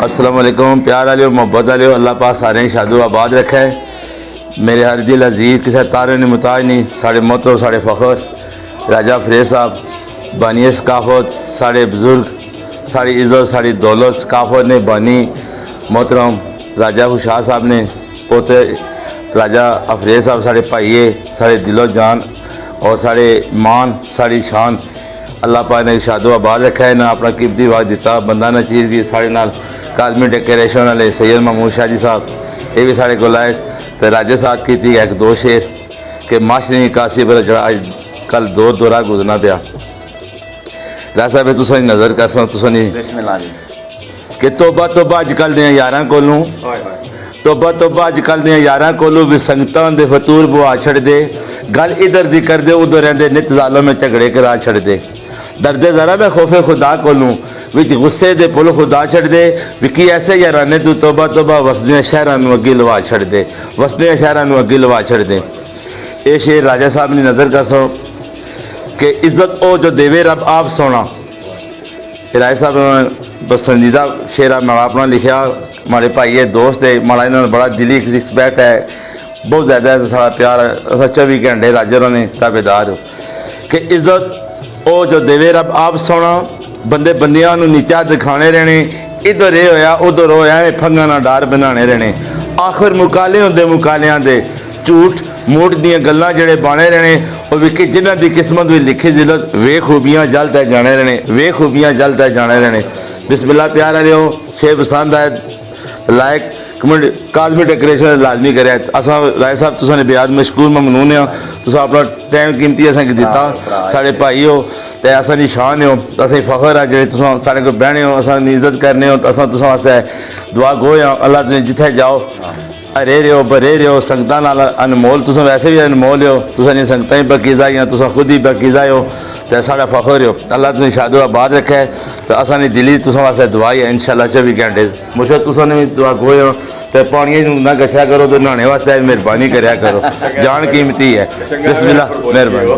अस्सलाम वालेकुम। प्यार वाले मोहब्बत वाले अल्लाह पाक सारे शादो आबाद रखे। मेरे हर दिल अजीज़ किसी तारे ने मुताज नहीं। साढ़े मोहतरम साढ़े फ़ख्र राजा फरेज साहब बानी सकाफत, साढ़े बुजुर्ग, साड़ी इज़्ज़त, साड़ी दौलत सकाफत ने बानी मोहतरम राजा खुशहाल साहब ने, पोते राजा अफरेज साहब साढ़े भाईए, साढ़े दिलो जान और साढ़े मान, साड़ी शान। अल्लाह पाक ने शादो आबाद रखा है ना अपना कीमती वक्त दिता। बंदा ना चीज़ की साढ़े नाल कालमी डेकोरेशन वाले सैयद महमूद शाह जी साहब ये भी साढ़े को लाए। तो राजे साथ की थी एक दो शेर के माशरी कासी पर जड़ा अज कल दो दौरा गुजरना पाया। राजा साहब तुसा नज़र कर सो तुसा नहीं कि तोबा तोबा अजकल दियां यारां कोलों, तोबा तोबा अजकल दियां यारां कोलों भी संगतां दे फतूर बुआ छड़ दे। गल इधर दी कर दे उधर रहंदे नित जालों में झगड़े करा छड़ दे। दर्दे जरा मैं खौफे खुदा कोलों विच गुस्से दे पुल खुदा छड़ दे। विकी ऐसे याराने तू तोबा तोबा वसदियां शहरां नूं अग्गी लवा छड़ दे, वसदियां शहरां नूं अग्गी लवा छड़ दे। ये शेर राजा साहब ने नज़र कर सो कि इज्जत ओ जो देवे रब आप सोना। राजा साहब ने पसंदीदा शेरा मैं अपना लिखा। हमारे भाई है दोस्त है, हमारा इन्होंने बड़ा दिली रिस्पैक्ट है, बहुत ज़्यादा सारा प्यार है। असा 24 घंटे राजा ने ताबेदार हो कि इज्जत ओ जो देवे रब आप सोना। बंदे बंदियां नूं नीचा दिखाने रहने, इधर ये होया उधर होया फंगा ना डार बनाने रहने। आखिर मुकाले होंदे मुकालियां दे झूठ मूठ दियां गल्लां जेड़े बाने रहने। और विकी जिन्हां दी किस्मत में लिखी जिलत वे खूबियां जलते जाने रहने, वे खूबियां जलते जाने रहने। बिस्मिल्लाह प्यार वाले हो शेर पसंद आए लाइक कमेंट काजमी डेकोरेशन लाजमी करे। असा राय साहब तुसा ने बेहद मशकूर ममनून है। तुसा अपना टाइम कीमती असें दिता, साढ़े भाई हो ते असा दी शान हो, असें फखर है जे तुसा साढ़े को बहने हो, असा इज्जत करने हो। असा तुसा वास्ते दुआ गो अल्लाह तुम जिथे जाओ हरे रहो भरे रहो। संगतां नाल अनमोल तुसा वैसे भी अनमोल हो, तुसा दी संगतां ही बकीज़ा या तुसा खुद ही बकीज़ा हो तो साढ़ा फखर हो। अल्लाह तुम शादो आबाद रखे। तो असा ने दिली तुसा वास्ते दुआ है इंशाअल्लाह 24 घंटे मुझे तुसा ने भी दुआ गो तो पानी ना गछा करो तो नहाने वास्ते मेहरबानी कराया करो, जान कीमती है। बिस्मिल्लाह मेहरबानी।